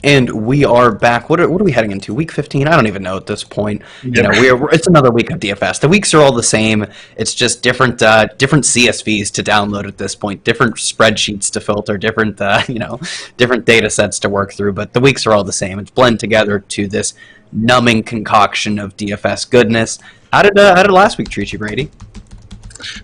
And we are back. What are we heading into? Week 15? I don't even know at this point. You know, it's another week of DFS. The weeks are all the same. It's just different CSVs to download at this point, different spreadsheets to filter, different data sets to work through. But the weeks are all the same. It's blended together to this numbing concoction of DFS goodness. How did last week treat you, Brady?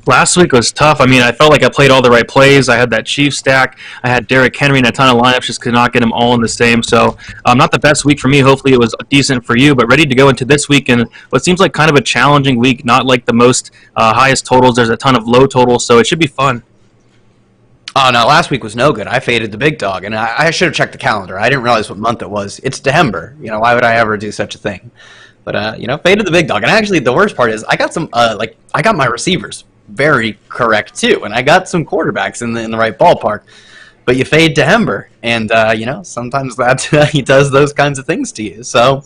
Last week was tough. I mean, I felt like I played all the right plays. I had that Chiefs stack. I had Derrick Henry in a ton of lineups, just could not get them all in the same. So not the best week for me. Hopefully it was decent for you, but ready to go into this week and what seems like kind of a challenging week, not like the most highest totals. There's a ton of low totals, so it should be fun. Oh, no, last week was no good. I faded the big dog, and I should have checked the calendar. I didn't realize what month it was. It's December. You know, why would I ever do such a thing? But, faded the big dog. And actually, the worst part is I got some, I got my receivers very correct, too. And I got some quarterbacks in the right ballpark. But you fade to Hember, and, sometimes that he does those kinds of things to you. So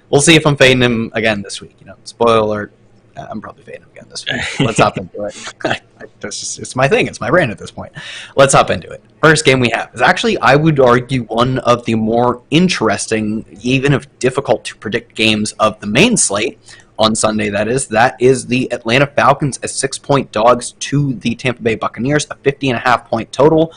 we'll see if I'm fading him again this week. Spoiler alert, I'm probably fading him again this week. Let's hop into it. It's my thing. It's my brand at this point. Let's hop into it. First game we have is actually, I would argue, one of the more interesting, even if difficult to predict games of the main slate on Sunday, that is the Atlanta Falcons as 6-point dogs to the Tampa Bay Buccaneers, a 50.5-point total.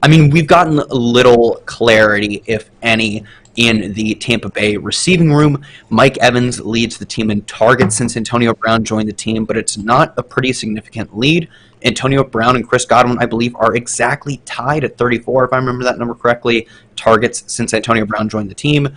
I mean, we've gotten little clarity, if any, in the Tampa Bay receiving room. Mike Evans leads the team in targets since Antonio Brown joined the team, but it's not a pretty significant lead. Antonio Brown and Chris Godwin, I believe, are exactly tied at 34, if I remember that number correctly, targets since Antonio Brown joined the team.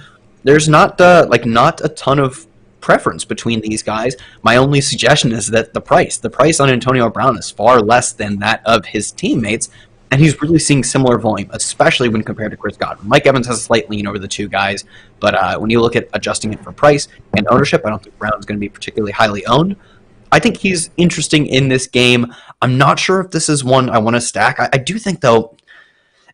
There's not a ton of preference between these guys. My only suggestion is that the price on Antonio Brown is far less than that of his teammates, and he's really seeing similar volume, especially when compared to Chris Godwin. Mike Evans has a slight lean over the two guys, but when you look at adjusting it for price and ownership, I don't think Brown's going to be particularly highly owned. I think he's interesting in this game. I'm not sure if this is one I want to stack. I do think, though,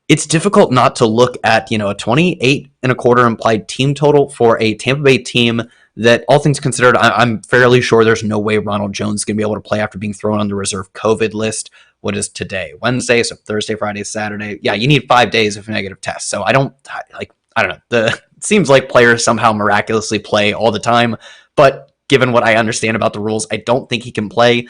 it's difficult not to look at, a 28.25 implied team total for a Tampa Bay team that, all things considered, I'm fairly sure there's no way Ronald Jones is going to be able to play after being thrown on the reserve COVID list. What is today? Wednesday, so Thursday, Friday, Saturday. Yeah, you need 5 days of negative tests. So I don't know. It seems like players somehow miraculously play all the time, but given what I understand about the rules, I don't think he can play.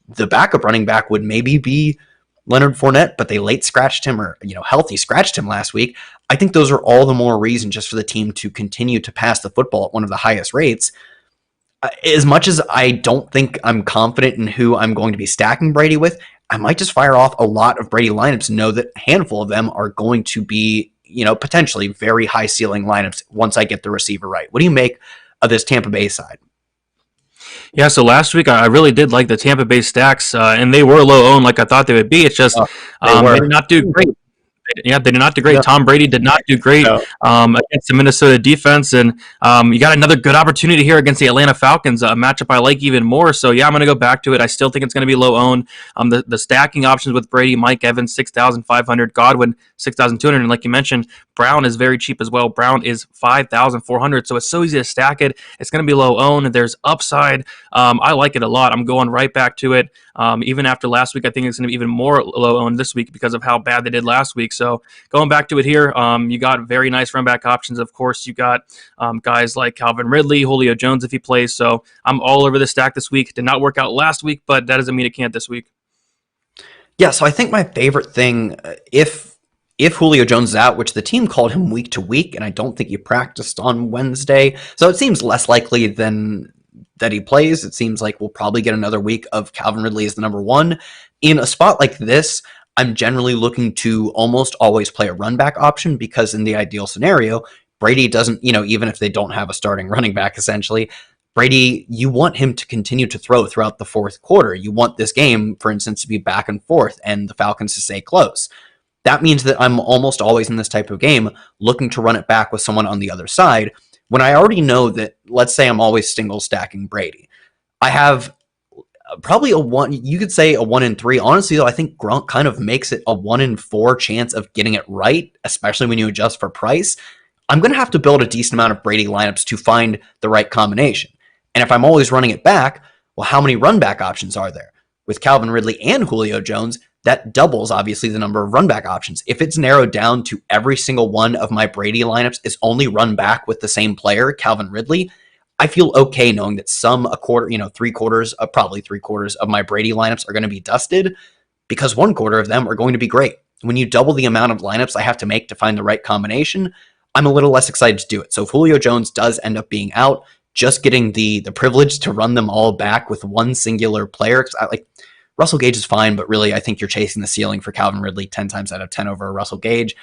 The backup running back would maybe be Leonard Fournette, but they late scratched him, or healthy scratched him last week. I think those are all the more reason just for the team to continue to pass the football at one of the highest rates. As much as I don't think I'm confident in who I'm going to be stacking Brady with, I might just fire off a lot of Brady lineups and know that a handful of them are going to be, potentially very high ceiling lineups once I get the receiver right. What do you make of this Tampa Bay side? Yeah, so last week I really did like the Tampa Bay stacks, and they were low owned like I thought they would be. It's just they did not do great. Yeah, they did not do great. No. Tom Brady did not do great against the Minnesota defense, and you got another good opportunity here against the Atlanta Falcons, a matchup I like even more. So yeah, I'm going to go back to it. I still think it's going to be low owned. The stacking options with Brady, Mike Evans, 6,500, Godwin, 6,200, and like you mentioned, Brown is very cheap as well. Brown is 5,400, so it's so easy to stack it. It's going to be low owned. There's upside. I like it a lot. I'm going right back to it. Even after last week, I think it's going to be even more low owned this week because of how bad they did last week. So going back to it here, you got very nice run back options. Of course, you got guys like Calvin Ridley, Julio Jones if he plays. So I'm all over the stack this week. Did not work out last week, but that doesn't mean it can't this week. Yeah, so I think my favorite thing, if Julio Jones is out, which the team called him week to week, and I don't think he practiced on Wednesday, so it seems less likely than that he plays. It seems like we'll probably get another week of Calvin Ridley as the number one. In a spot like this, I'm generally looking to almost always play a run back option because in the ideal scenario, Brady doesn't, even if they don't have a starting running back, essentially, Brady, you want him to continue to throw throughout the fourth quarter. You want this game, for instance, to be back and forth and the Falcons to stay close. That means that I'm almost always in this type of game looking to run it back with someone on the other side when I already know that, let's say I'm always single stacking Brady. I have probably you could say a 1 in 3. Honestly, though, I think Gronk kind of makes it a 1 in 4 chance of getting it right, especially when you adjust for price. I'm going to have to build a decent amount of Brady lineups to find the right combination. And if I'm always running it back, well, how many run back options are there? With Calvin Ridley and Julio Jones, that doubles, obviously, the number of run back options. If it's narrowed down to every single one of my Brady lineups is only run back with the same player, Calvin Ridley, I feel okay knowing that probably three quarters of my Brady lineups are going to be dusted because one quarter of them are going to be great. When you double the amount of lineups I have to make to find the right combination, I'm a little less excited to do it. So if Julio Jones does end up being out, just getting the privilege to run them all back with one singular player, because Russell Gage is fine, but really I think you're chasing the ceiling for Calvin Ridley 10 times out of 10 over Russell Gage.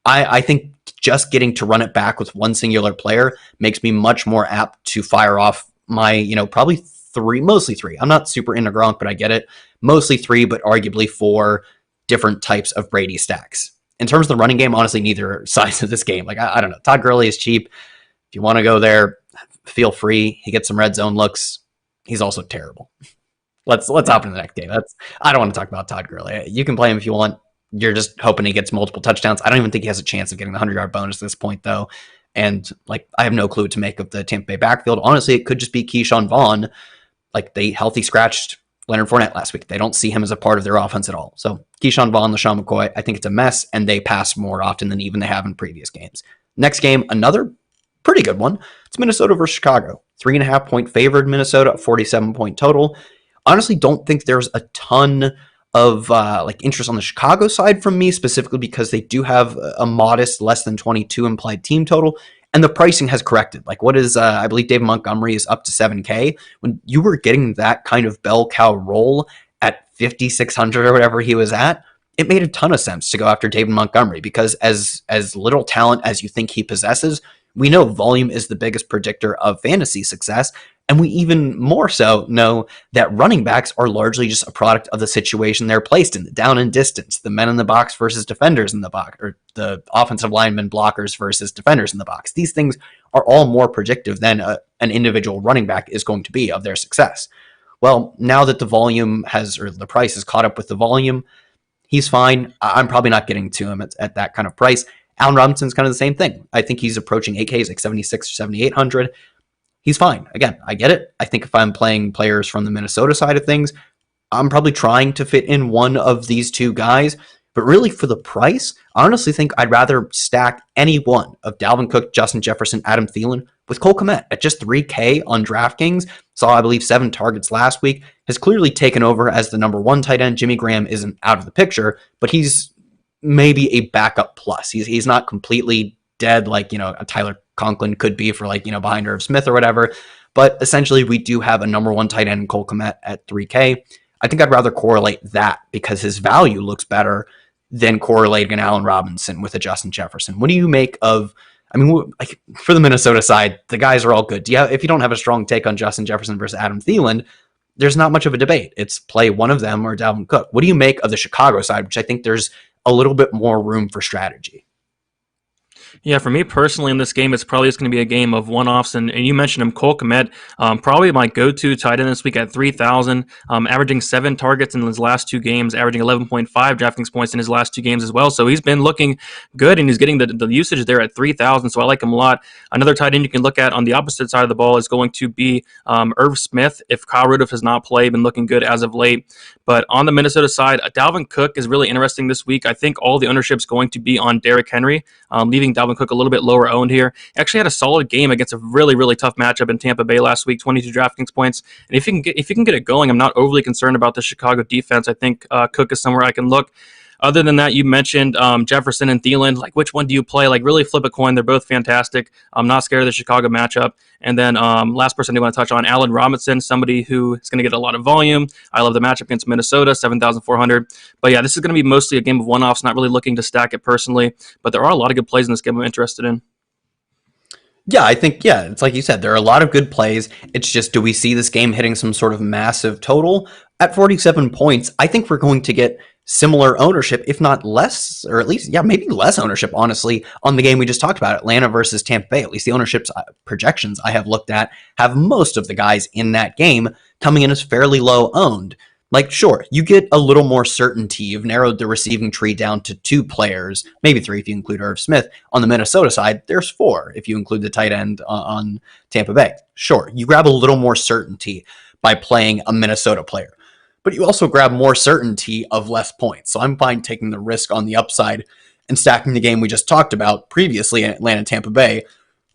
I think just getting to run it back with one singular player makes me much more apt to fire off my, probably mostly three. I'm not super into Gronk, but I get it. Mostly three, but arguably four different types of Brady stacks. In terms of the running game, honestly, neither sides of this game. I don't know. Todd Gurley is cheap. If you want to go there, feel free. He gets some red zone looks. He's also terrible. Let's hop into the next game. I don't want to talk about Todd Gurley. You can play him if you want. You're just hoping he gets multiple touchdowns. I don't even think he has a chance of getting the 100-yard bonus at this point, though. And I have no clue what to make of the Tampa Bay backfield. Honestly, it could just be Keyshawn Vaughn. They healthy scratched Leonard Fournette last week. They don't see him as a part of their offense at all. So Keyshawn Vaughn, LaShawn McCoy, I think it's a mess, and they pass more often than even they have in previous games. Next game, another pretty good one. It's Minnesota versus Chicago. 3.5-point favored Minnesota, 47-point total. Honestly, don't think there's a ton of interest on the Chicago side from me, specifically because they do have a modest less than 22 implied team total, and the pricing has corrected. What is I believe David Montgomery is up to $7K. When you were getting that kind of bell cow roll at 5,600 or whatever he was at, it made a ton of sense to go after David Montgomery, because as little talent as you think he possesses, we know volume is the biggest predictor of fantasy success. And we even more so know that running backs are largely just a product of the situation they're placed in, the down and distance, the men in the box versus defenders in the box, or the offensive linemen blockers versus defenders in the box. These things are all more predictive than an individual running back is going to be of their success. Well, now that the price has caught up with the volume, he's fine. I'm probably not getting to him at that kind of price. Allen Robinson's kind of the same thing. I think he's approaching 8K, he's 76 or 7,800. He's fine. Again, I get it. I think if I'm playing players from the Minnesota side of things, I'm probably trying to fit in one of these two guys. But really, for the price, I honestly think I'd rather stack any one of Dalvin Cook, Justin Jefferson, Adam Thielen with Cole Kmet at just 3K on DraftKings. Saw, I believe, 7 targets last week. Has clearly taken over as the number one tight end. Jimmy Graham isn't out of the picture, but he's maybe a backup plus. He's not completely dead like, a Tyler Conklin could be for behind Irv Smith or whatever. But essentially, we do have a number one tight end in Cole Kmet at 3K. I think I'd rather correlate that because his value looks better than correlating an Allen Robinson with a Justin Jefferson. What do you make of, for the Minnesota side, the guys are all good. If you don't have a strong take on Justin Jefferson versus Adam Thielen, there's not much of a debate. It's play one of them or Dalvin Cook. What do you make of the Chicago side, which I think there's a little bit more room for strategy? Yeah, for me personally in this game, it's probably just going to be a game of one-offs. And you mentioned him, Cole Kmet, probably my go-to tight end this week at 3,000, averaging 7 targets in his last 2 games, averaging 11.5 DraftKings points in his last 2 games as well. So he's been looking good, and he's getting the usage there at 3,000. So I like him a lot. Another tight end you can look at on the opposite side of the ball is going to be Irv Smith. If Kyle Rudolph has not played, been looking good as of late. But on the Minnesota side, Dalvin Cook is really interesting this week. I think all the ownership's going to be on Derrick Henry, leaving Dalvin Cook a little bit lower owned here. Actually had a solid game against a really, really tough matchup in Tampa Bay last week, 22 DraftKings points. And if you can get it going, I'm not overly concerned about the Chicago defense. I think Cook is somewhere I can look. Other than that, you mentioned Jefferson and Thielen. Which one do you play? Really flip a coin. They're both fantastic. I'm not scared of the Chicago matchup. And then last person I want to touch on, Allen Robinson, somebody who is going to get a lot of volume. I love the matchup against Minnesota, 7,400. But yeah, this is going to be mostly a game of one-offs, not really looking to stack it personally. But there are a lot of good plays in this game I'm interested in. Yeah, I think, it's like you said, there are a lot of good plays. It's just, do we see this game hitting some sort of massive total? At 47 points, I think we're going to get similar ownership, if not less, or at least, maybe less ownership, honestly, on the game we just talked about, Atlanta versus Tampa Bay. At least the ownership projections I have looked at have most of the guys in that game coming in as fairly low owned. Sure, you get a little more certainty. You've narrowed the receiving tree down to 2 players, maybe 3 if you include Irv Smith. On the Minnesota side, there's 4 if you include the tight end on Tampa Bay. Sure, you grab a little more certainty by playing a Minnesota player. but you also grab more certainty of less points. So I'm fine taking the risk on the upside and stacking the game we just talked about previously in Atlanta, Tampa Bay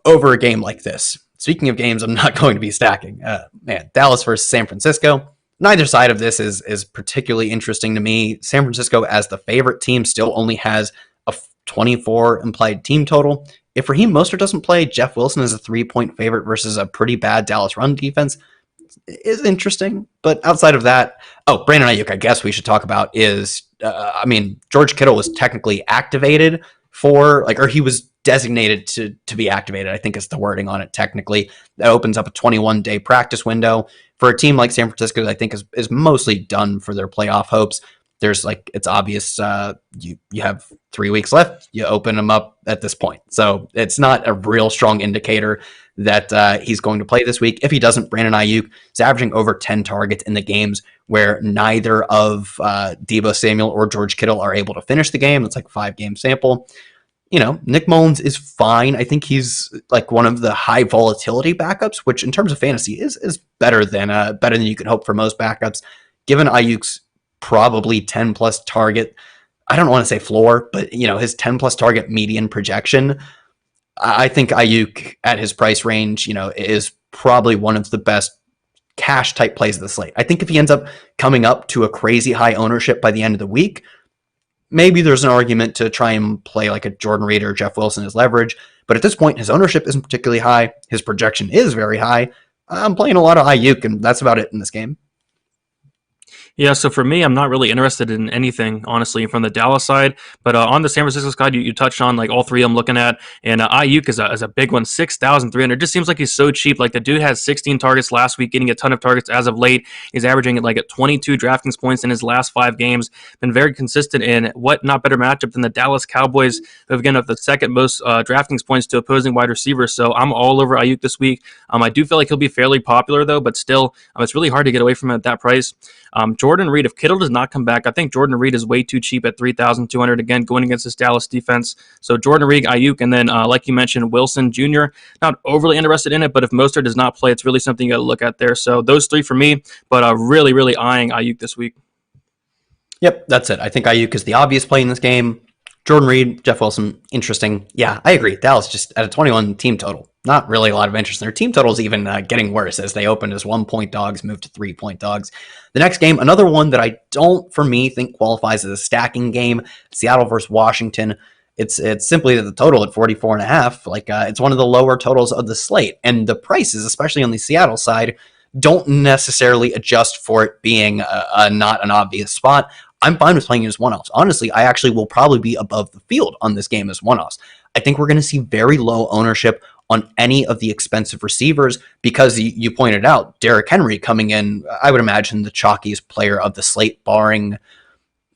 over a game like this. Speaking of games I'm not going to be stacking, Dallas versus San Francisco. Neither side of this is particularly interesting to me. San Francisco, as the favorite team, still only has a 24 implied team total. If Raheem Mostert doesn't play, Jeff Wilson is a 3-point favorite versus a pretty bad Dallas run defense. Is interesting, but outside of that, Brandon Ayuk, I guess we should talk about is, George Kittle was technically activated or he was designated to be activated, I think is the wording on it technically. That opens up a 21-day practice window for a team like San Francisco that I think is mostly done for their playoff hopes. There's it's obvious you have 3 weeks left. You open them up at this point. So it's not a real strong indicator that he's going to play this week. If he doesn't, Brandon Ayuk is averaging over 10 targets in the games where neither of Deebo Samuel or George Kittle are able to finish the game. It's like a 5-game sample. Nick Mullins is fine. I think he's one of the high volatility backups, which in terms of fantasy is better than you could hope for most backups. Given Ayuk's probably 10 plus target, I don't want to say floor, but his 10 plus target median projection, I think Ayuk at his price range, is probably one of the best cash type plays of the slate. I think if he ends up coming up to a crazy high ownership by the end of the week, maybe there's an argument to try and play like a Jordan Reed or Jeff Wilson as leverage. But at this point, his ownership isn't particularly high. His projection is very high. I'm playing a lot of Ayuk, and that's about it in this game. Yeah, so for me, I'm not really interested in anything, honestly, from the Dallas side. But on the San Francisco side, you touched on all three I'm looking at. And Ayuk is a big one, 6,300. Just seems like he's so cheap. The dude has 16 targets last week, getting a ton of targets as of late. He's averaging at 22 DraftKings points in his last 5 games. Been very consistent in what not better matchup than the Dallas Cowboys, who have again have the second most DraftKings points to opposing wide receivers. So I'm all over Ayuk this week. I do feel like he'll be fairly popular, though, but still, it's really hard to get away from him at that price. Jordan Reed, if Kittle does not come back, I think Jordan Reed is way too cheap at 3,200, again, going against this Dallas defense. So Jordan Reed, Ayuk, and then, like you mentioned, Wilson Jr., not overly interested in it, but if Mostert does not play, it's really something you got to look at there. So those 3 for me, but really, really eyeing Ayuk this week. Yep, that's it. I think Ayuk is the obvious play in this game. Jordan Reed, Jeff Wilson, interesting. Yeah, I agree. Dallas just at a 21 team total. Not really a lot of interest. Their team total is even getting worse as they opened as 1-point dogs, moved to 3-point dogs. The next game, another one that I don't, for me, think qualifies as a stacking game. Seattle versus Washington. It's simply the total at 44.5. It's one of the lower totals of the slate. And the prices, especially on the Seattle side, don't necessarily adjust for it being not an obvious spot. I'm fine with playing it as one-offs. Honestly, I actually will probably be above the field on this game as one-offs. I think we're going to see very low ownership on any of the expensive receivers because you pointed out Derrick Henry coming in, I would imagine the chalkiest player of the slate, barring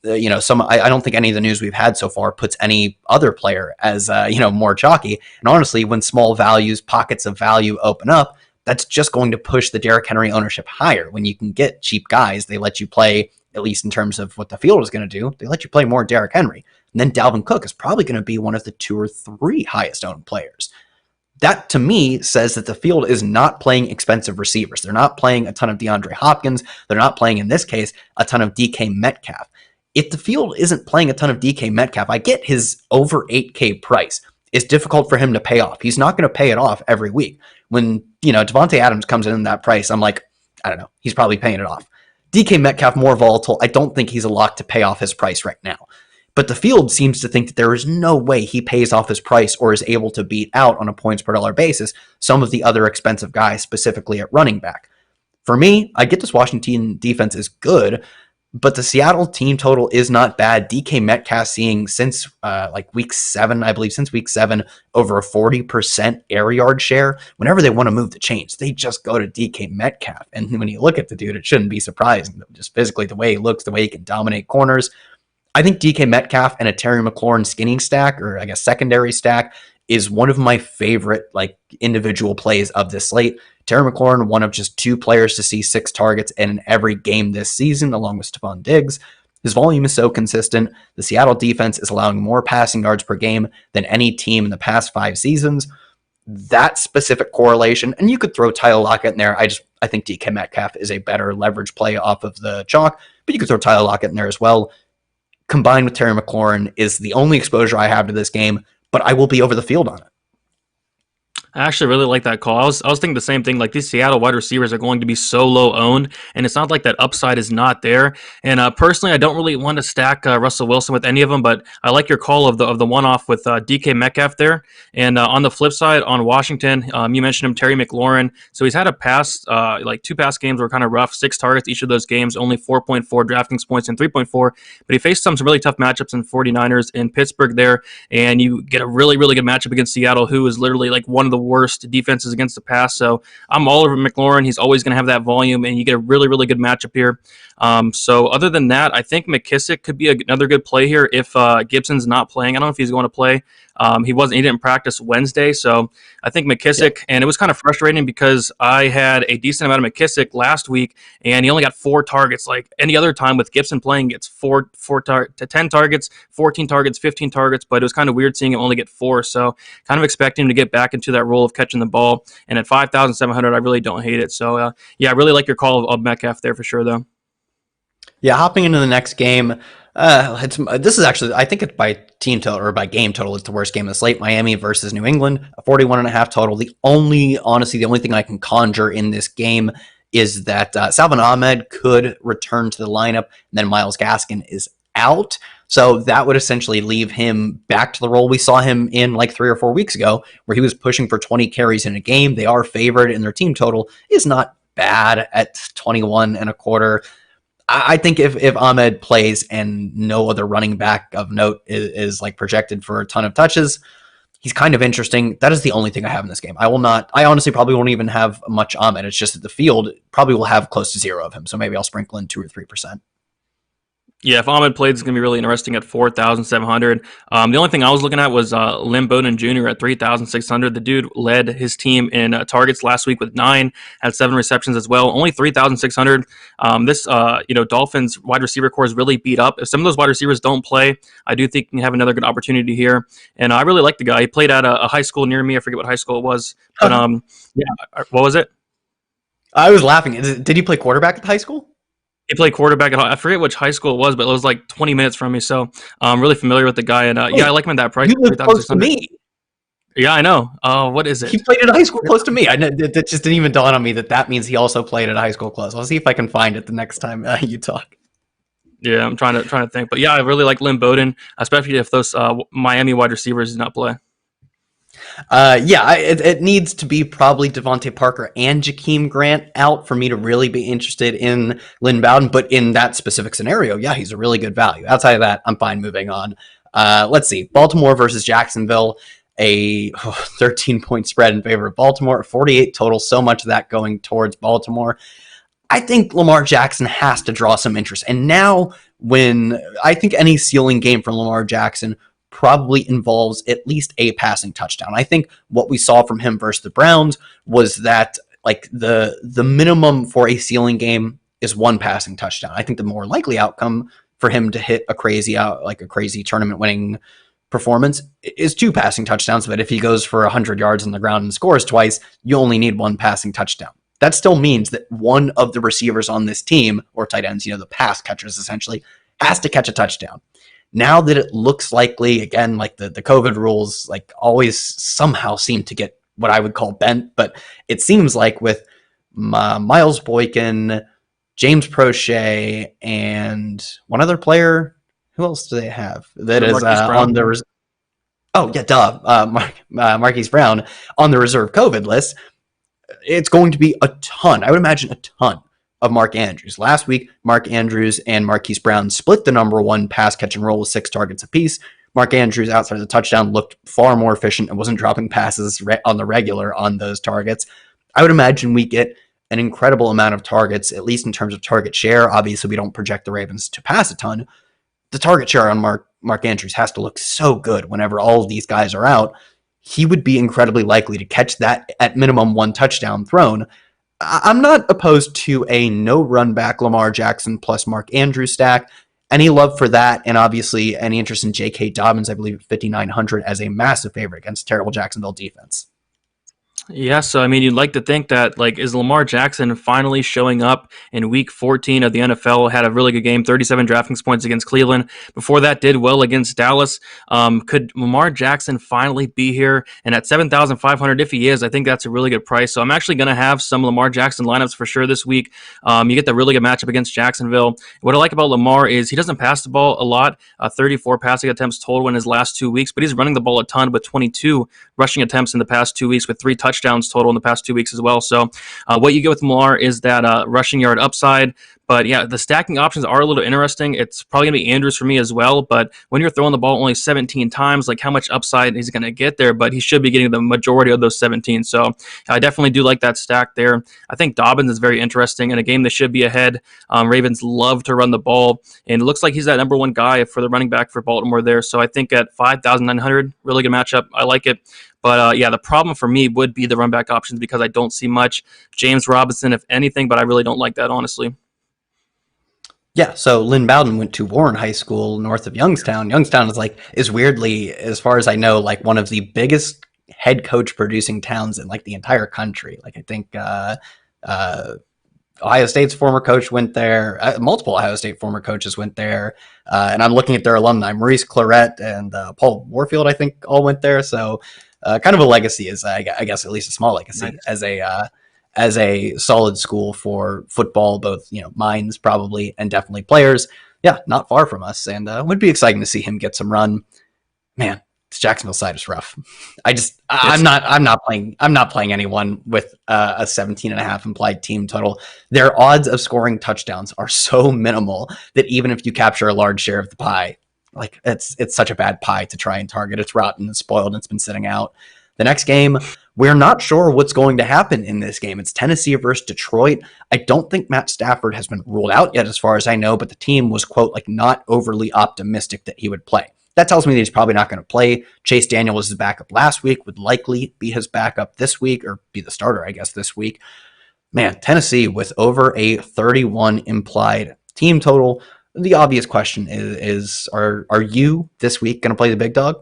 I don't think any of the news we've had so far puts any other player as more chalky. And honestly, when small values, pockets of value open up, that's just going to push the Derrick Henry ownership higher. When you can get cheap guys, they let you play, at least in terms of what the field is going to do, they let you play more Derrick Henry. And then Dalvin Cook is probably going to be one of the 2 or 3 highest owned players. That, to me, says that the field is not playing expensive receivers. They're not playing a ton of DeAndre Hopkins. They're not playing, in this case, a ton of DK Metcalf. If the field isn't playing a ton of DK Metcalf, I get his over 8K price. It's difficult for him to pay off. He's not going to pay it off every week. When, Devontae Adams comes in that price, I'm like, I don't know. He's probably paying it off. DK Metcalf, more volatile. I don't think he's a lock to pay off his price right now. But the field seems to think that there is no way he pays off his price or is able to beat out on a points per dollar basis some of the other expensive guys, specifically at running back. For me, I get this Washington defense is good, but the Seattle team total is not bad. DK Metcalf seeing since week 7, I believe, since week 7, over a 40% air yard share. Whenever they want to move the chains, they just go to DK Metcalf. And when you look at the dude, it shouldn't be surprising. Just physically, the way he looks, the way he can dominate corners. I think DK Metcalf and a Terry McLaurin skinning stack, or I guess secondary stack, is one of my favorite individual plays of this slate. Terry McLaurin, one of just 2 players to see 6 targets in every game this season, along with Stephon Diggs. His volume is so consistent. The Seattle defense is allowing more passing yards per game than any team in the past 5 seasons. that specific correlation, and you could throw Tyler Lockett in there. I think DK Metcalf is a better leverage play off of the chalk, but you could throw Tyler Lockett in there as well. Combined with Terry McLaurin is the only exposure I have to this game, but I will be over the field on it. I actually really like that call. I was thinking the same thing. Like, these Seattle wide receivers are going to be so low owned, and it's not like that upside is not there. And personally, I don't really want to stack Russell Wilson with any of them, but I like your call of the one off with DK Metcalf there. And on the flip side, on Washington, you mentioned him, Terry McLaurin. So he's had a pass, like 2 pass games were kind of rough. 6 targets each of those games, only 4.4 DraftKings points and 3.4. But he faced some really tough matchups in 49ers in Pittsburgh there, and you get a really, really good matchup against Seattle, who is literally like one of the worst defenses against the pass. So I'm all over McLaurin. He's always going to have that volume, and you get a really, really good matchup here. So other than that, I think McKissick could be another good play here if Gibson's not playing. I don't know if he's going to play. He didn't practice Wednesday, so I think McKissick, and it was kind of frustrating because I had a decent amount of McKissick last week, and he only got 4 targets. Like any other time with Gibson playing, it's 10 targets, 14 targets, 15 targets, but it was kind of weird seeing him only get 4, so kind of expecting him to get back into that role of catching the ball, and at 5,700, I really don't hate it. So, I really like your call of Metcalf there for sure, though. Yeah, hopping into the next game, this is actually, I think it's by team total or by game total, it's the worst game of the slate. Miami versus New England, a 41.5 total. The only thing I can conjure in this game is that Salvon Ahmed could return to the lineup, and then Myles Gaskin is out. So that would essentially leave him back to the role we saw him in like 3 or 4 weeks ago, where he was pushing for 20 carries in a game. They are favored, and their team total is not bad at 21.25. I think if Ahmed plays and no other running back of note is like projected for a ton of touches, he's kind of interesting. That is the only thing I have in this game. I honestly probably won't even have much Ahmed. It's just that the field probably will have close to 0 of him. So maybe I'll sprinkle in 2 or 3%. Yeah, if Ahmed played, it's going to be really interesting at 4,700. The only thing I was looking at was Lynn Bowden Jr. at 3,600. The dude led his team in targets last week with 9, had 7 receptions as well. Only 3,600. This Dolphins wide receiver core is really beat up. If some of those wide receivers don't play, I do think you can have another good opportunity here. And I really like the guy. He played at a high school near me. I forget what high school it was. But what was it? I was laughing. Did he play quarterback at the high school? He played quarterback at, I forget which high school it was, but it was like 20 minutes from me. So I'm really familiar with the guy. And I like him at that price. You live close to me. Yeah, I know. What is it? He played at a high school close to me. It just didn't even dawn on me that means he also played at a high school close. I'll see if I can find it the next time you talk. Yeah, I'm trying to think. But yeah, I really like Lynn Bowden, especially if those Miami wide receivers do not play. It needs to be probably Devontae Parker and Jakeem Grant out for me to really be interested in Lynn Bowden. But in that specific scenario, yeah, he's a really good value. Outside of that, I'm fine moving on. Let's see. Baltimore versus Jacksonville, a 13-point spread in favor of Baltimore, 48 total, so much of that going towards Baltimore. I think Lamar Jackson has to draw some interest. And now when I think any ceiling game for Lamar Jackson probably involves at least a passing touchdown. I think what we saw from him versus the Browns was that like the minimum for a ceiling game is 1 passing touchdown. I think the more likely outcome for him to hit a crazy tournament winning performance is 2 passing touchdowns. But if he goes for 100 yards on the ground and scores twice, you only need 1 passing touchdown. That still means that one of the receivers on this team, or tight ends, the pass catchers essentially, has to catch a touchdown. Now that it looks likely, again, like the COVID rules like always somehow seem to get what I would call bent, but it seems like with Miles Boykin, James Prochet, and one other player, who else do they have that is on the Marquis Brown on the reserve COVID list? It's going to be a ton. I would imagine a ton of Mark Andrews. Last week, Mark Andrews and Marquis Brown split the number 1 pass catch and roll with 6 targets apiece. Mark Andrews, outside of the touchdown, looked far more efficient and wasn't dropping passes on the regular on those targets. I would imagine we get an incredible amount of targets, at least in terms of target share. Obviously, we don't project the Ravens to pass a ton. The target share on Mark Andrews has to look so good whenever all of these guys are out. He would be incredibly likely to catch that at minimum 1 touchdown thrown. I'm not opposed to a no run back Lamar Jackson plus Mark Andrews stack. Any love for that, and obviously any interest in J.K. Dobbins, I believe, at 5,900 as a massive favorite against a terrible Jacksonville defense. Yeah, so I mean, you'd like to think that, like, is Lamar Jackson finally showing up in Week 14 of the NFL? Had a really good game, 37 DraftKings points against Cleveland. Before that, did well against Dallas. Could Lamar Jackson finally be here? And at 7,500, if he is, I think that's a really good price. So I'm actually going to have some Lamar Jackson lineups for sure this week. You get the really good matchup against Jacksonville. What I like about Lamar is he doesn't pass the ball a lot, 34 passing attempts total in his last 2 weeks, but he's running the ball a ton with 22 rushing attempts in the past 2 weeks with 3 touchdowns total in the past 2 weeks as well. So what you get with Lamar is that rushing yard upside. But yeah, the stacking options are a little interesting. It's probably going to be Andrews for me as well. But when you're throwing the ball only 17 times, like how much upside is he going to get there? But he should be getting the majority of those 17. So I definitely do like that stack there. I think Dobbins is very interesting in a game that should be ahead. Ravens love to run the ball. And it looks like he's that number one guy for the running back for Baltimore there. So I think at 5,900, really good matchup. I like it. But yeah, the problem for me would be the run back options because I don't see much. James Robinson, if anything, but I really don't like that, honestly. Yeah, so Lynn Bowden went to Warren High School north of Youngstown. Youngstown is weirdly, as far as I know, like one of the biggest head coach producing towns in like the entire country. Like I think Ohio State's former coach went there. Multiple Ohio State former coaches went there. And I'm looking at their alumni. Maurice Claret and Paul Warfield, I think, all went there. So kind of a legacy is, I guess, at least a small legacy nice. As a solid school for football, both, minds probably and definitely players. Yeah, not far from us, and would be exciting to see him get some run. Man, this Jacksonville side is rough. I'm not playing anyone with a 17.5 implied team total. Their odds of scoring touchdowns are so minimal that even if you capture a large share of the pie, like it's such a bad pie to try and target. It's rotten and spoiled and it's been sitting out. The next game, we're not sure what's going to happen in this game. It's Tennessee versus Detroit. I don't think Matt Stafford has been ruled out yet as far as I know, but the team was, quote, like not overly optimistic that he would play. That tells me that he's probably not going to play. Chase Daniel was his backup last week, would likely be his backup this week, or be the starter, I guess, this week. Man, Tennessee with over a 31 implied team total. The obvious question is are you this week going to play the big dog?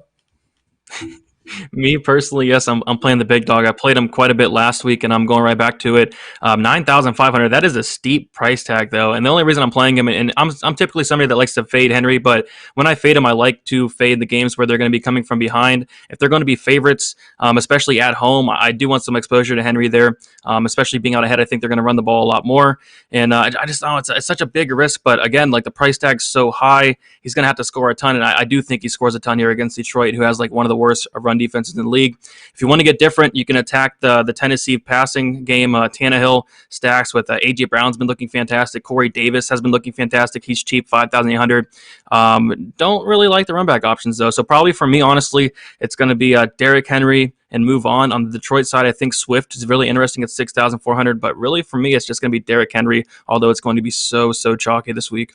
Me personally, yes, I'm playing the big dog. I played him quite a bit last week, and I'm going right back to it. 9,500. That is a steep price tag, though. And the only reason I'm playing him, and I'm typically somebody that likes to fade Henry, but when I fade him, I like to fade the games where they're going to be coming from behind. If they're going to be favorites, especially at home, I do want some exposure to Henry there. Especially being out ahead, I think they're going to run the ball a lot more. And I just know it's such a big risk. But again, like the price tag's so high, he's going to have to score a ton. And I do think he scores a ton here against Detroit, who has like one of the worst run defenses in the league. If you want to get different, you can attack the Tennessee passing game. Tannehill stacks with A.J. Brown's been looking fantastic. Corey Davis has been looking fantastic. He's cheap, 5,800. Don't really like the run back options, though. So probably for me, honestly, it's going to be Derrick Henry and move on. On the Detroit side, I think Swift is really interesting at 6,400. But really, for me, it's just going to be Derrick Henry, although it's going to be so chalky this week.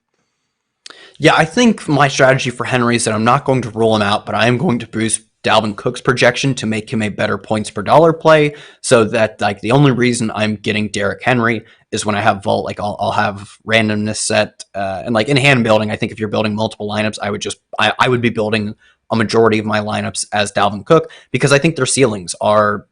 Yeah, I think my strategy for Henry is that I'm not going to rule him out, but I am going to boost Dalvin Cook's projection to make him a better points per dollar play, so that like the only reason I'm getting Derrick Henry is when I have Vault, like I'll have randomness set, and like in hand building, I think if you're building multiple lineups, I would be building a majority of my lineups as Dalvin Cook because I think their ceilings are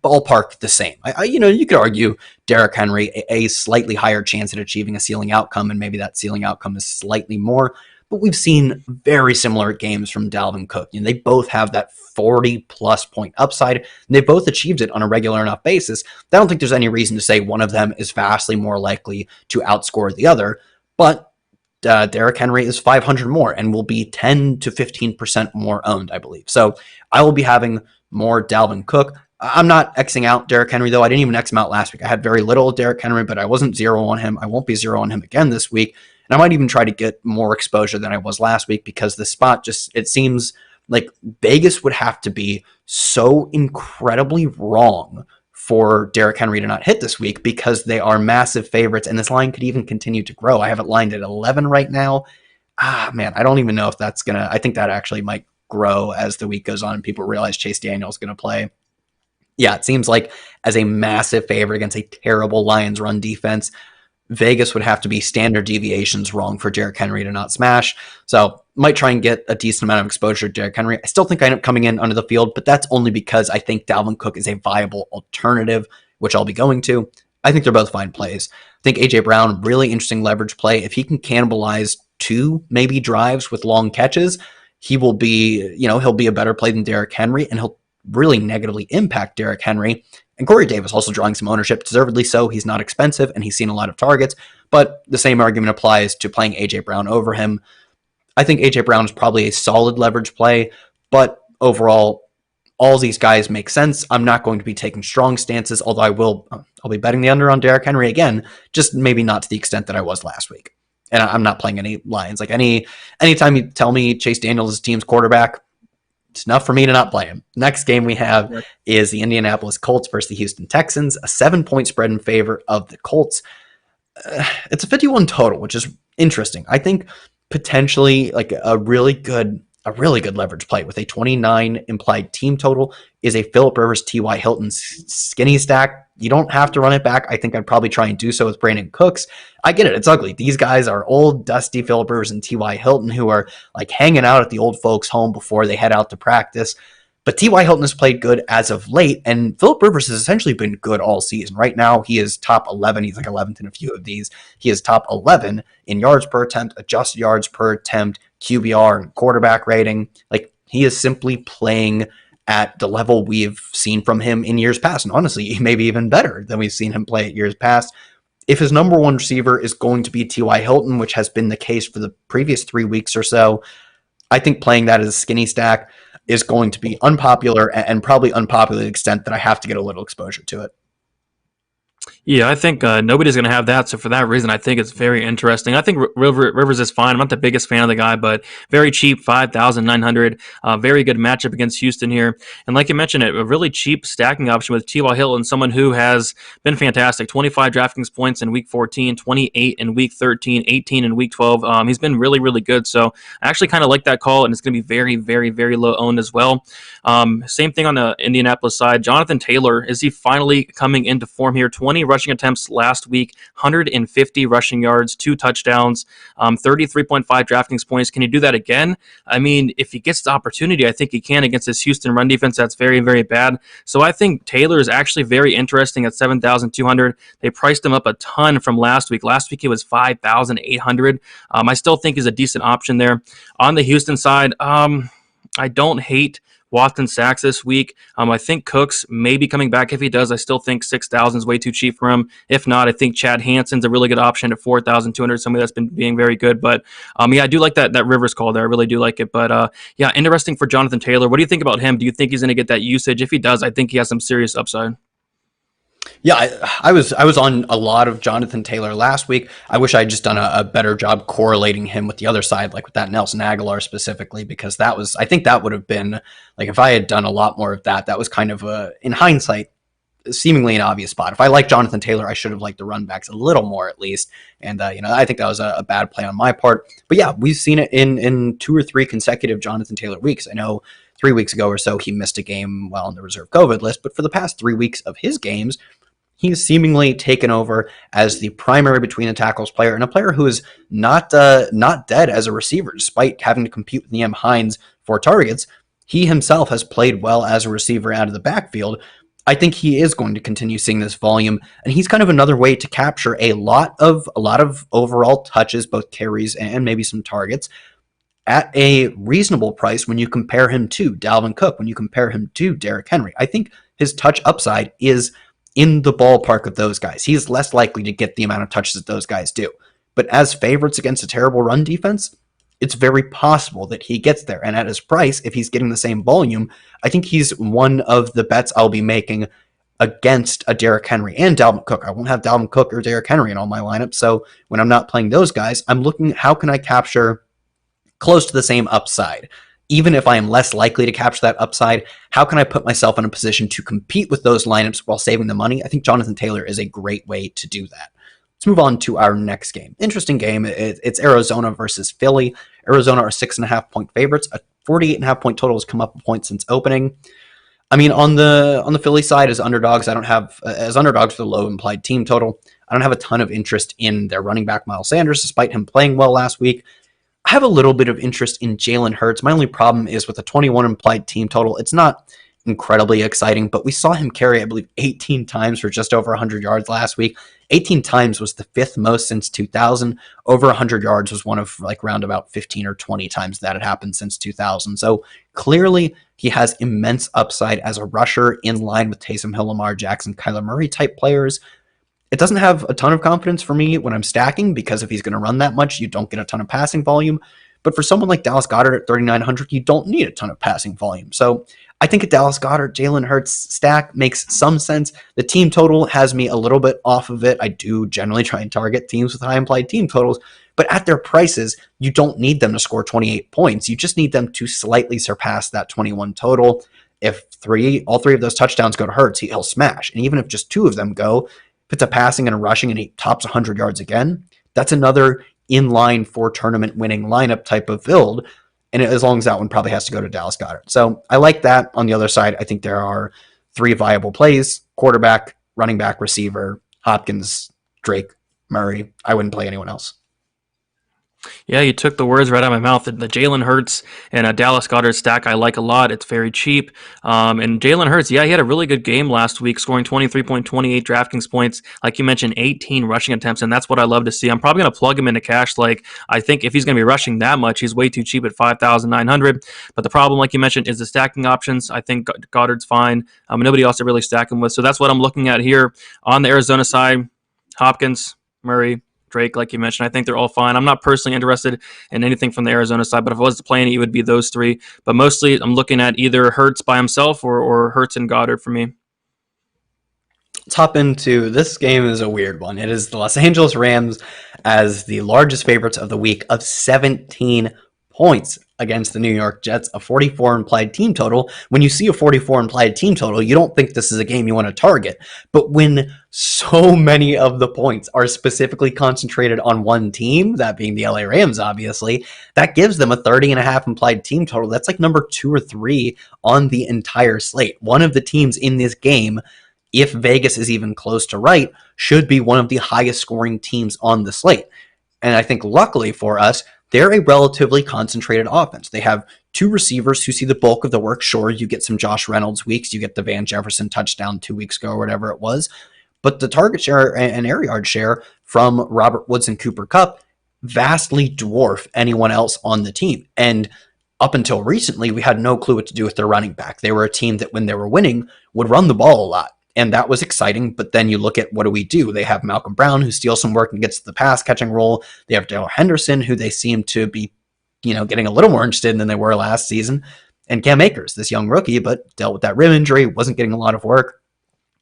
ballpark the same. You could argue Derrick Henry a slightly higher chance at achieving a ceiling outcome, and maybe that ceiling outcome is slightly more. But we've seen very similar games from Dalvin Cook. They both have that 40-plus point upside, and they both achieved it on a regular enough basis. I don't think there's any reason to say one of them is vastly more likely to outscore the other. But Derrick Henry is 500 more and will be 10 to 15% more owned, I believe. So I will be having more Dalvin Cook. I'm not Xing out Derrick Henry, though. I didn't even X him out last week. I had very little Derrick Henry, but I wasn't zero on him. I won't be zero on him again this week. And I might even try to get more exposure than I was last week because the spot it seems like Vegas would have to be so incredibly wrong for Derrick Henry to not hit this week because they are massive favorites and this line could even continue to grow. I have it lined at 11 right now. Man, I don't even know if that's going to, I think that actually might grow as the week goes on and people realize Chase Daniel is going to play. Yeah, it seems like as a massive favorite against a terrible Lions run defense, Vegas would have to be standard deviations wrong for Derrick Henry to not smash. So might try and get a decent amount of exposure to Derrick Henry. I still think I end up coming in under the field, but that's only because I think Dalvin Cook is a viable alternative, which I'll be going to. I think they're both fine plays. I think A.J. Brown, really interesting leverage play. If he can cannibalize 2 maybe drives with long catches, he will be, he'll be a better play than Derrick Henry, and he'll really negatively impact Derrick Henry. And Corey Davis also drawing some ownership, deservedly so. He's not expensive, and he's seen a lot of targets, but the same argument applies to playing A.J. Brown over him. I think A.J. Brown is probably a solid leverage play, but overall, all these guys make sense. I'm not going to be taking strong stances, although I'll be betting the under on Derrick Henry again, just maybe not to the extent that I was last week. And I'm not playing any Lions. Like anytime you tell me Chase Daniels is team's quarterback, it's enough for me to not play him. Next game we have is the Indianapolis Colts versus the Houston Texans, a 7-point spread in favor of the Colts. It's a 51 total, which is interesting. I think potentially like a really good leverage play with a 29 implied team total is a Phillip Rivers T.Y. Hilton skinny stack. You don't have to run it back. I think I'd probably try and do so with Brandon Cooks. I get it. It's ugly. These guys are old, dusty Phillip Rivers and T.Y. Hilton who are like hanging out at the old folks' home before they head out to practice. But T.Y. Hilton has played good as of late, and Phillip Rivers has essentially been good all season. Right now, he is top 11. He's like 11th in a few of these. He is top 11 in yards per attempt, adjusted yards per attempt, QBR, and quarterback rating. Like, he is simply playing at the level we've seen from him in years past. And honestly, maybe even better than we've seen him play at years past. If his number one receiver is going to be T.Y. Hilton, which has been the case for the previous 3 weeks or so, I think playing that as a skinny stack is going to be unpopular, and probably unpopular to the extent that I have to get a little exposure to it. Yeah, I think nobody's going to have that. So for that reason, I think it's very interesting. I think Rivers is fine. I'm not the biggest fan of the guy, but very cheap, 5,900. Very good matchup against Houston here. And like you mentioned, a really cheap stacking option with T.Y. Hilton, someone who has been fantastic. 25 DraftKings points in Week 14, 28 in Week 13, 18 in Week 12. He's been really, really good. So I actually kind of like that call, and it's going to be very, very, very low owned as well. Same thing on the Indianapolis side. Jonathan Taylor, is he finally coming into form here? 20 rushing attempts last week, 150 rushing yards, 2 touchdowns, 33.5 DraftKings points. Can he do that again? I mean, if he gets the opportunity, I think he can against this Houston run defense that's very, very bad. So I think Taylor is actually very interesting at 7,200. They priced him up a ton from last week. Last week it was 5,800. I still think he's a decent option there. On the Houston side, I don't hate Watson sacks this week. I think Cooks may be coming back. If he does, I still think 6,000 is way too cheap for him. If not, I think Chad Hansen's a really good option at 4,200. Somebody that's been being very good. But yeah, I do like that Rivers call there. I really do like it. But yeah, interesting for Jonathan Taylor. What do you think about him? Do you think he's going to get that usage? If he does, I think he has some serious upside. Yeah, I was on a lot of Jonathan Taylor last week. I wish I had just done a better job correlating him with the other side, like with that Nelson Aguilar specifically, because I think that would have been, like, if I had done a lot more of that, that was kind of in hindsight, seemingly an obvious spot. If I like Jonathan Taylor, I should have liked the run backs a little more at least. And, I think that was a bad play on my part. But yeah, we've seen it in 2 or 3 consecutive Jonathan Taylor weeks. I know 3 weeks ago or so, he missed a game while on the reserve COVID list, but for the past 3 weeks of his games, he's seemingly taken over as the primary between the tackles player, and a player who is not dead as a receiver, despite having to compete with Nyheim Hines for targets. He himself has played well as a receiver out of the backfield. I think he is going to continue seeing this volume, and he's kind of another way to capture a lot of overall touches, both carries and maybe some targets, at a reasonable price when you compare him to Dalvin Cook, when you compare him to Derrick Henry. I think his touch upside is in the ballpark of those guys. He's less likely to get the amount of touches that those guys do. But as favorites against a terrible run defense, it's very possible that he gets there. And at his price, if he's getting the same volume, I think he's one of the bets I'll be making against a Derrick Henry and Dalvin Cook. I won't have Dalvin Cook or Derrick Henry in all my lineups. So when I'm not playing those guys, I'm looking, how can I capture close to the same upside? Even if I am less likely to capture that upside, how can I put myself in a position to compete with those lineups while saving the money? I think Jonathan Taylor is a great way to do that. Let's move on to our next game. Interesting game. It's Arizona versus Philly. Arizona are 6.5-point favorites. A 48.5-point total has come up a point since opening. I mean, on the Philly side, as underdogs, I don't have as underdogs for the low implied team total. I don't have a ton of interest in their running back Miles Sanders, despite him playing well last week. I have a little bit of interest in Jalen Hurts. My only problem is with the 21 implied team total. It's not incredibly exciting, but we saw him carry, I believe, 18 times for just over 100 yards last week. 18 times was the fifth most since 2000. Over 100 yards was one of like round about 15 or 20 times that had happened since 2000. So clearly he has immense upside as a rusher in line with Taysom Hill, Lamar Jackson, Kyler Murray type players. It doesn't have a ton of confidence for me when I'm stacking because if he's going to run that much, you don't get a ton of passing volume. But for someone like Dallas Goedert at 3,900, you don't need a ton of passing volume. So I think a Dallas Goedert, Jalen Hurts stack makes some sense. The team total has me a little bit off of it. I do generally try and target teams with high implied team totals, but at their prices, you don't need them to score 28 points. You just need them to slightly surpass that 21 total. If all three of those touchdowns go to Hurts, he'll smash. And even if just two of them go, if it's a passing and a rushing and he tops 100 yards again, that's another in-line for tournament winning lineup type of build. And as long as that one probably has to go to Dallas Goedert. So I like that. On the other side, I think there are three viable plays: quarterback, running back, receiver, Hopkins, Drake, Murray. I wouldn't play anyone else. Yeah, you took the words right out of my mouth. The Jalen Hurts and a Dallas Goedert stack I like a lot. It's very cheap. And Jalen Hurts, yeah, he had a really good game last week, scoring 23.28 DraftKings points. Like you mentioned, 18 rushing attempts, and that's what I love to see. I'm probably going to plug him into cash. Like, I think if he's going to be rushing that much, he's way too cheap at 5,900. But the problem, like you mentioned, is the stacking options. I think Goddard's fine. Nobody else to really stack him with. So that's what I'm looking at here. On the Arizona side, Hopkins, Murray, Drake, like you mentioned, I think they're all fine. I'm not personally interested in anything from the Arizona side, but if I was to play any, it would be those three. But mostly I'm looking at either Hurts by himself or Hurts and Goddard for me. Let's hop into this game. Is a weird one. It is the Los Angeles Rams as the largest favorites of the week of 17 points against the New York Jets, a 44 implied team total. When you see a 44 implied team total, you don't think this is a game you want to target. But when so many of the points are specifically concentrated on one team, that being the LA Rams, obviously, that gives them a 30.5 implied team total. That's like number 2 or 3 on the entire slate. One of the teams in this game, if Vegas is even close to right, should be one of the highest scoring teams on the slate. And I think luckily for us, they're a relatively concentrated offense. They have two receivers who see the bulk of the work. Sure, you get some Josh Reynolds weeks. You get the Van Jefferson touchdown 2 weeks ago or whatever it was. But the target share and air yard share from Robert Woods and Cooper Kupp vastly dwarf anyone else on the team. And up until recently, we had no clue what to do with their running back. They were a team that when they were winning would run the ball a lot. And that was exciting, but then you look at what do? They have Malcolm Brown, who steals some work and gets the pass catching role. They have Darrell Henderson, who they seem to be, getting a little more interested in than they were last season. And Cam Akers, this young rookie, but dealt with that rib injury, wasn't getting a lot of work.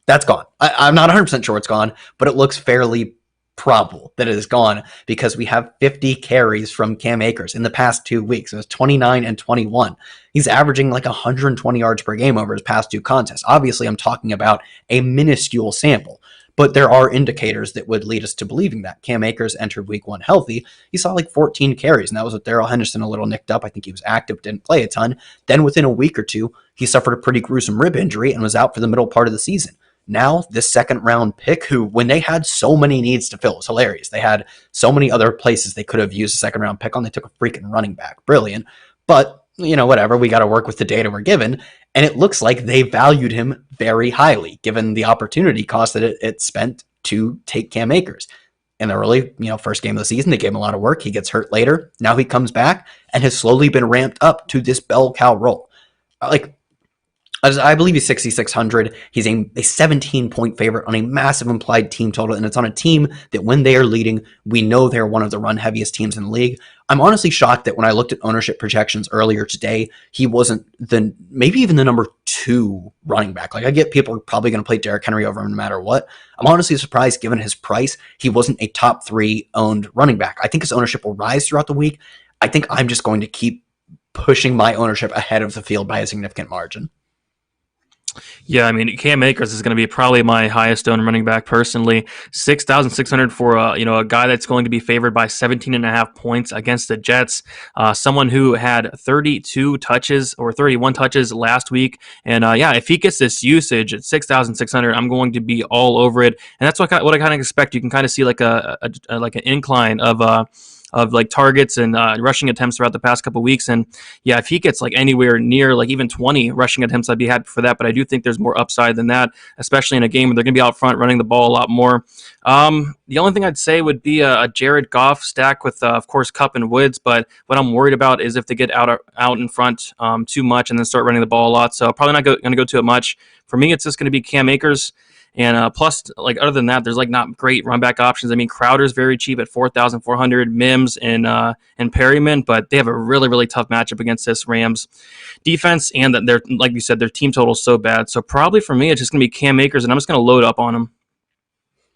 That's gone. I'm not 100% sure it's gone, but it looks fairly probable that it is gone because we have 50 carries from Cam Akers in the past 2 weeks. It was 29 and 21. He's averaging like 120 yards per game over his past 2 contests. Obviously, I'm talking about a minuscule sample, but there are indicators that would lead us to believing that. Cam Akers entered week 1 healthy. He saw like 14 carries, and that was with Darrell Henderson a little nicked up. I think he was active, didn't play a ton. Then within a week or two, he suffered a pretty gruesome rib injury and was out for the middle part of the season. Now, this second round pick, who, when they had so many needs to fill, it was hilarious. They had so many other places they could have used a second round pick on. They took a freaking running back. Brilliant. But, whatever. We got to work with the data we're given. And it looks like they valued him very highly, given the opportunity cost that it spent to take Cam Akers. In the early, first game of the season, they gave him a lot of work. He gets hurt later. Now he comes back and has slowly been ramped up to this bell cow role. I believe he's 6,600. He's a 17-point favorite on a massive implied team total, and it's on a team that when they are leading, we know they're one of the run-heaviest teams in the league. I'm honestly shocked that when I looked at ownership projections earlier today, he wasn't maybe even the number 2 running back. Like, I get people are probably going to play Derrick Henry over him no matter what. I'm honestly surprised, given his price, he wasn't a top 3 owned running back. I think his ownership will rise throughout the week. I think I'm just going to keep pushing my ownership ahead of the field by a significant margin. Yeah, I mean, Cam Akers is going to be probably my highest owned running back personally. 6,600 for a guy that's going to be favored by 17.5 points against the Jets. Someone who had 32 touches or 31 touches last week, and if he gets this usage at 6,600, I'm going to be all over it. And that's what I kind of expect. You can kind of see like an incline of of like targets and rushing attempts throughout the past couple of weeks. And yeah, if he gets like anywhere near like even 20 rushing attempts, I'd be happy for that. But I do think there's more upside than that, especially in a game where they're going to be out front running the ball a lot more. The only thing I'd say would be a Jared Goff stack with, of course, Kupp and Woods. But what I'm worried about is if they get out in front too much and then start running the ball a lot. So probably not going to go to it much. For me, it's just going to be Cam Akers. And plus, like other than that, there's like not great run back options. I mean, Crowder's very cheap at 4,400, Mims and Perryman, but they have a really, really tough matchup against this Rams defense. And they're, like you said, their team total is so bad. So probably for me, it's just going to be Cam Akers, and I'm just going to load up on him.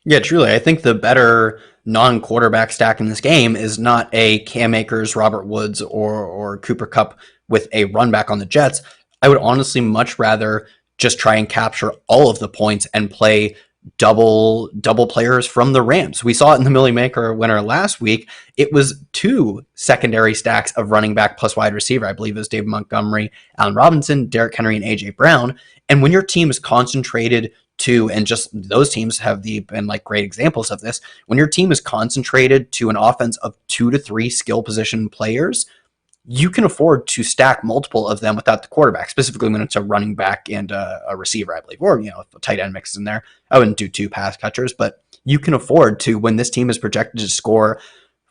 Yeah, truly. I think the better non-quarterback stack in this game is not a Cam Akers, Robert Woods, or Cooper Kupp with a run back on the Jets. I would honestly much rather just try and capture all of the points and play double players from the Rams. We saw it in the Millie Maker winner last week. It was 2 secondary stacks of running back plus wide receiver. I believe it was David Montgomery, Allen Robinson, Derrick Henry, and AJ Brown. And when your team is concentrated to, and just those teams have been like great examples of this, when your team is concentrated to an offense of 2 to 3 skill position players, you can afford to stack multiple of them without the quarterback, specifically when it's a running back and a receiver, I believe, or, if a tight end mix is in there. I wouldn't do 2 pass catchers, but you can afford to, when this team is projected to score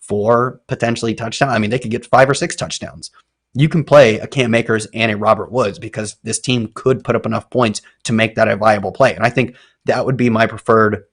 4 potentially touchdowns. I mean, they could get 5 or 6 touchdowns. You can play a Cam Akers and a Robert Woods because this team could put up enough points to make that a viable play. And I think that would be my preferred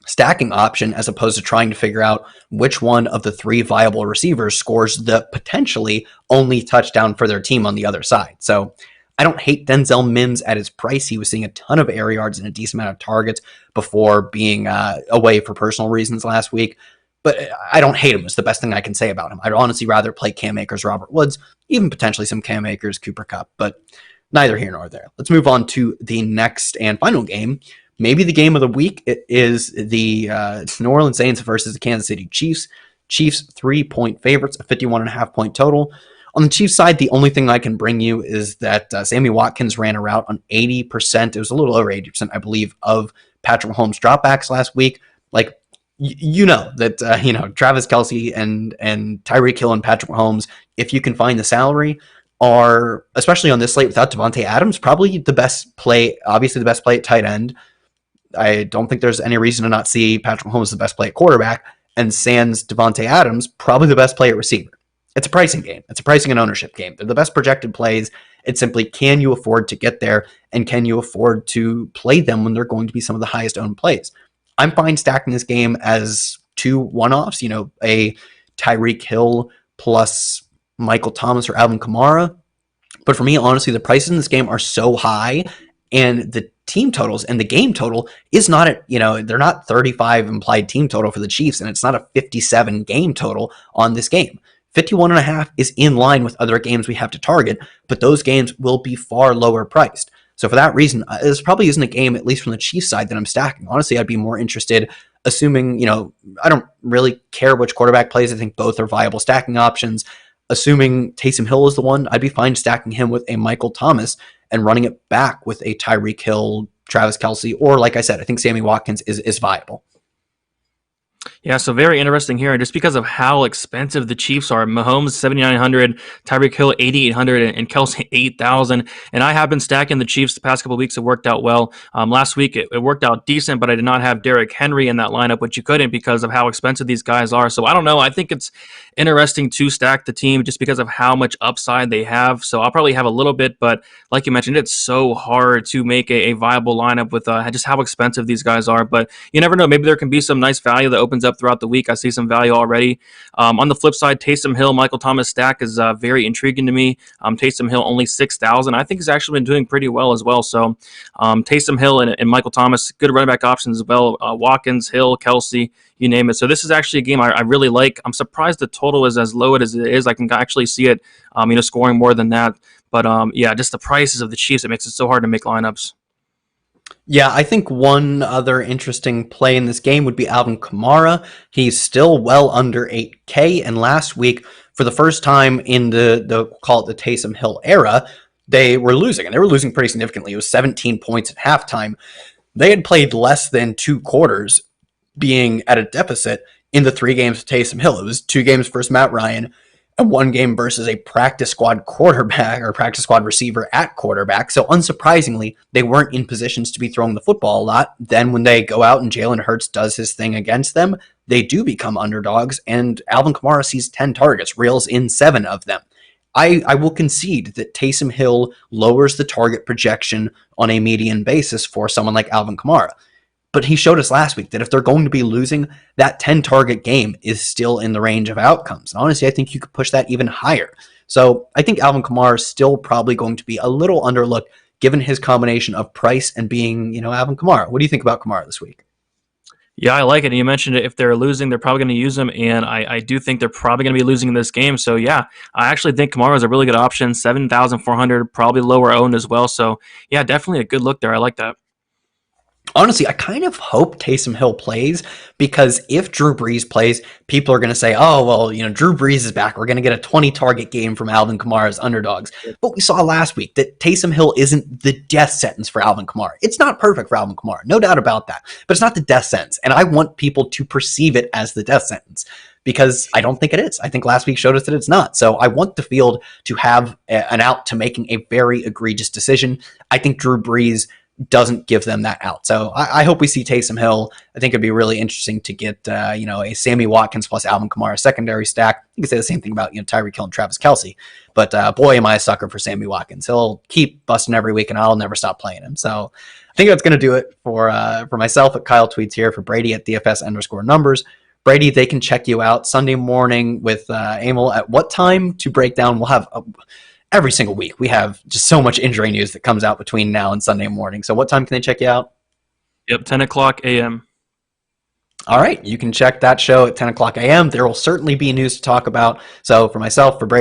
stacking option, as opposed to trying to figure out which one of the 3 viable receivers scores the potentially only touchdown for their team on the other side. So I don't hate Denzel Mims at his price. He was seeing a ton of air yards and a decent amount of targets before being away for personal reasons last week. But I don't hate him. It's the best thing I can say about him. I'd honestly rather play Cam Akers, Robert Woods, even potentially some Cam Akers, Cooper Kupp, but neither here nor there. Let's move on to the next and final game. Maybe the game of the week. It is the New Orleans Saints versus the Kansas City Chiefs. Chiefs 3-point favorites, a 51.5 point total. On the Chiefs side, the only thing I can bring you is that Sammy Watkins ran a route on 80%. It was a little over 80%, I believe, of Patrick Mahomes' dropbacks last week. Like, that Travis Kelce and Tyreek Hill and Patrick Mahomes, if you can find the salary, are, especially on this slate without Devontae Adams, probably the best play. Obviously, the best play at tight end. I don't think there's any reason to not see Patrick Mahomes the best play at quarterback, and sans Devontae Adams, probably the best play at receiver. It's a pricing game. It's a pricing and ownership game. They're the best projected plays. It's simply, can you afford to get there, and can you afford to play them when they're going to be some of the highest owned plays? I'm fine stacking this game as 2 one-offs, a Tyreek Hill plus Michael Thomas or Alvin Kamara. But for me, honestly, the prices in this game are so high, and the team totals and the game total is not at, they're not 35 implied team total for the Chiefs, and it's not a 57 game total on this game. 51.5 is in line with other games we have to target, but those games will be far lower priced. So for that reason, this probably isn't a game, at least from the Chiefs side, that I'm stacking. Honestly, I'd be more interested, assuming, I don't really care which quarterback plays. I think both are viable stacking options. Assuming Taysom Hill is the one, I'd be fine stacking him with a Michael Thomas and running it back with a Tyreek Hill, Travis Kelce, or like I said, I think Sammy Watkins is viable. Yeah, so very interesting here, just because of how expensive the Chiefs are. Mahomes 7,900, Tyreek Hill 8,800, and Kelce 8,000. And I have been stacking the Chiefs the past couple of weeks. It worked out well. Last week it worked out decent, but I did not have Derrick Henry in that lineup, which you couldn't because of how expensive these guys are. So I don't know. I think it's interesting to stack the team just because of how much upside they have. So I'll probably have a little bit, but like you mentioned, it's so hard to make a viable lineup with just how expensive these guys are. But you never know. Maybe there can be some nice value that opens up throughout the week. I see some value already. On the flip side, Taysom Hill, Michael Thomas stack is very intriguing to me. Taysom Hill only 6,000. I think he's actually been doing pretty well as well. So Taysom Hill and Michael Thomas, good running back options as well. Watkins, Hill, Kelce, you name it. So this is actually a game I really like. I'm surprised the total is as low as it is. I can actually see it, scoring more than that. But just the prices of the Chiefs, it makes it so hard to make lineups. Yeah, I think one other interesting play in this game would be Alvin Kamara. He's still well under 8K, and last week, for the first time in the call it the Taysom Hill era, they were losing, and they were losing pretty significantly. It was 17 points at halftime. They had played less than 2 quarters being at a deficit in the 3 games with Taysom Hill. It was 2 games versus Matt Ryan and 1 game versus a practice squad quarterback or practice squad receiver at quarterback. So unsurprisingly, they weren't in positions to be throwing the football a lot. Then when they go out and Jalen Hurts does his thing against them, they do become underdogs, and Alvin Kamara sees 10 targets, reels in 7 of them. I will concede that Taysom Hill lowers the target projection on a median basis for someone like Alvin Kamara. But he showed us last week that if they're going to be losing, that 10-target game is still in the range of outcomes. And honestly, I think you could push that even higher. So I think Alvin Kamara is still probably going to be a little underlooked given his combination of price and being, Alvin Kamara. What do you think about Kamara this week? Yeah, I like it. And you mentioned it. If they're losing, they're probably going to use him. And I do think they're probably going to be losing in this game. So, yeah, I actually think Kamara is a really good option. 7,400, probably lower owned as well. So, yeah, definitely a good look there. I like that. Honestly, I kind of hope Taysom Hill plays, because if Drew Brees plays, people are going to say, oh, well, Drew Brees is back. We're going to get a 20-target game from Alvin Kamara's underdogs. But we saw last week that Taysom Hill isn't the death sentence for Alvin Kamara. It's not perfect for Alvin Kamara, no doubt about that. But it's not the death sentence. And I want people to perceive it as the death sentence, because I don't think it is. I think last week showed us that it's not. So I want the field to have an out to making a very egregious decision. I think Drew Brees doesn't give them that out. So I hope we see Taysom Hill. I think it'd be really interesting to get, a Sammy Watkins plus Alvin Kamara secondary stack. You can say the same thing about, Tyreek Hill and Travis Kelce. But boy, am I a sucker for Sammy Watkins. He'll keep busting every week, and I'll never stop playing him. So I think that's going to do it for myself at Kyle Tweets here, for Brady at DFS_numbers. Brady, they can check you out Sunday morning with Emil at what time to break down? We'll have every single week. We have just so much injury news that comes out between now and Sunday morning. So what time can they check you out? Yep, 10 o'clock a.m. All right, you can check that show at 10 o'clock a.m. There will certainly be news to talk about. So for myself, for Brady,